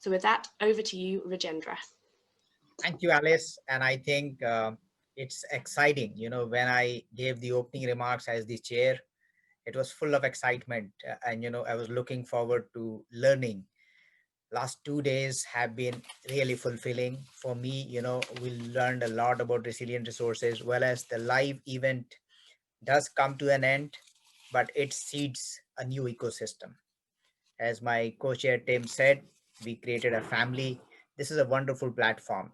So with that, over to you, Rajendra. Thank you, Alice. And I think it's exciting. When I gave the opening remarks as the chair, it was full of excitement. And, I was looking forward to learning. Last 2 days have been really fulfilling for me. We learned a lot about resilient resources, well as the live event does come to an end, but it seeds a new ecosystem. As my co-chair Tim said, we created a family. This is a wonderful platform,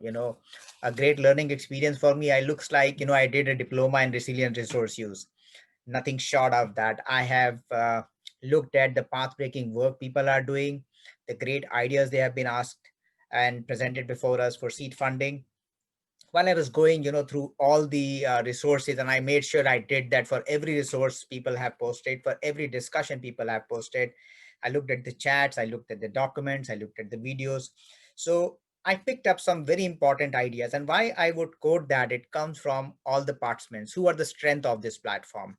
a great learning experience for me. I looks like, I did a diploma in resilient resource use. Nothing short of that. I have looked at the path-breaking work people are doing, the great ideas they have been asked and presented before us for seed funding. While I was going, through all the resources, and I made sure I did that for every resource people have posted, for every discussion people have posted. I looked at the chats, I looked at the documents, I looked at the videos. So I picked up some very important ideas. And why I would quote that, it comes from all the participants who are the strength of this platform.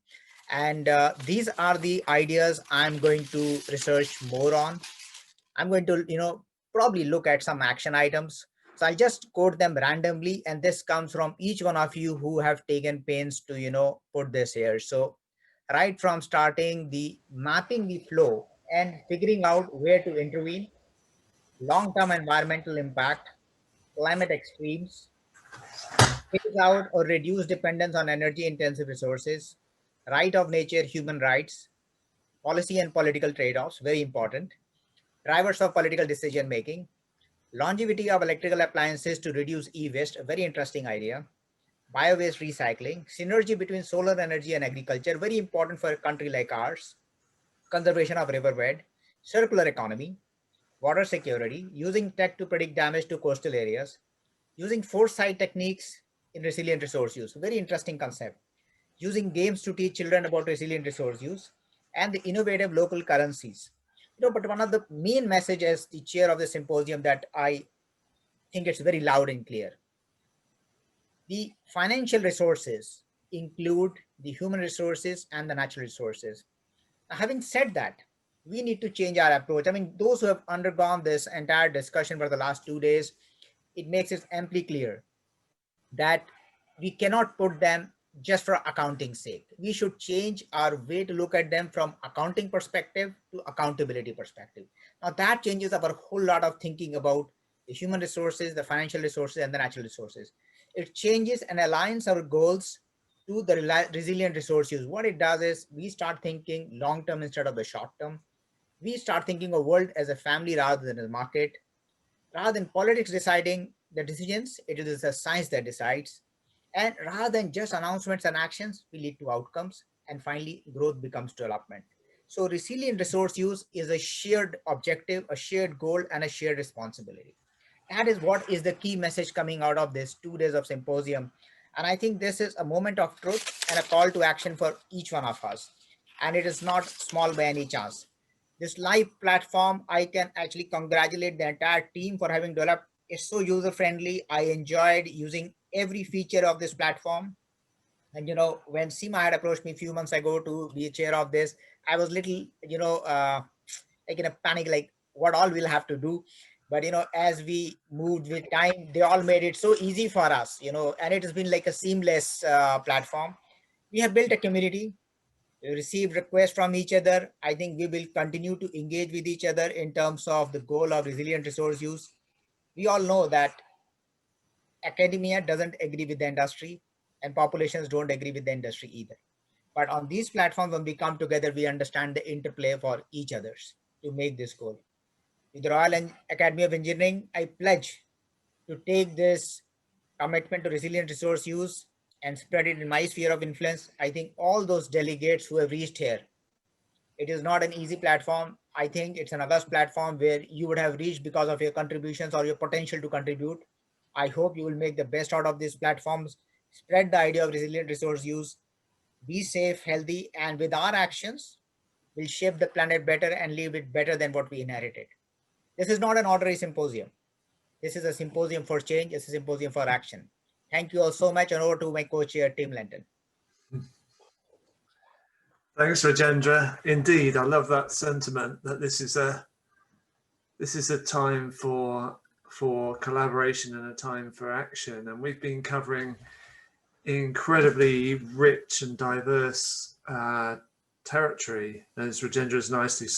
And these are the ideas I'm going to research more on. I'm going to, probably look at some action items. So I'll just quote them randomly. And this comes from each one of you who have taken pains to, put this here. So right from starting the mapping the flow and figuring out where to intervene, long-term environmental impact, climate extremes, phase out or reduce dependence on energy intensive resources, right of nature, human rights, policy and political trade-offs, very important, drivers of political decision making, longevity of electrical appliances to reduce e-waste, a very interesting idea. Bio-waste recycling, synergy between solar energy and agriculture, very important for a country like ours. Conservation of riverbed, circular economy, water security, using tech to predict damage to coastal areas, using foresight techniques in resilient resource use, very interesting concept. Using games to teach children about resilient resource use, and the innovative local currencies. But one of the main messages, the chair of the symposium, that I think it's very loud and clear. The financial resources include the human resources and the natural resources. Now, having said that, we need to change our approach. I mean, those who have undergone this entire discussion for the last 2 days, it makes it amply clear that we cannot put them just for accounting sake. We should change our way to look at them from accounting perspective to accountability perspective. Now that changes our whole lot of thinking about the human resources, the financial resources, and the natural resources. It changes and aligns our goals to the resilient resource use. What it does is we start thinking long term instead of the short term. We start thinking of world as a family rather than a market. Rather than politics deciding the decisions, it is the science that decides. And rather than just announcements and actions, we lead to outcomes. And finally, growth becomes development. So resilient resource use is a shared objective, a shared goal, and a shared responsibility. That is what is the key message coming out of this 2 days of symposium. And I think this is a moment of truth and a call to action for each one of us. And it is not small by any chance. This live platform, I can actually congratulate the entire team for having developed. It's so user friendly. I enjoyed using every feature of this platform. And when Seema had approached me a few months ago to be a chair of this, I was little, like in a panic, like what all we'll have to do. But as we moved with time, they all made it so easy for us, and it has been like a seamless platform. We have built a community. We receive requests from each other. I think we will continue to engage with each other in terms of the goal of resilient resource use. We all know that academia doesn't agree with the industry and populations don't agree with the industry either. But on these platforms, when we come together, we understand the interplay for each others to make this goal. With the Royal Academy of Engineering, I pledge to take this commitment to resilient resource use and spread it in my sphere of influence. I think all those delegates who have reached here, it is not an easy platform. I think it's an august platform where you would have reached because of your contributions or your potential to contribute. I hope you will make the best out of these platforms, spread the idea of resilient resource use, be safe, healthy, and with our actions, we'll shape the planet better and leave it better than what we inherited. This is not an ordinary symposium. This is a symposium for change. It's a symposium for action. Thank you all so much, and over to my co-chair, Tim Lenton. Thanks, Rajendra. Indeed, I love that sentiment that this is a this is a time for collaboration and a time for action. And we've been covering incredibly rich and diverse territory, as Rajendra has nicely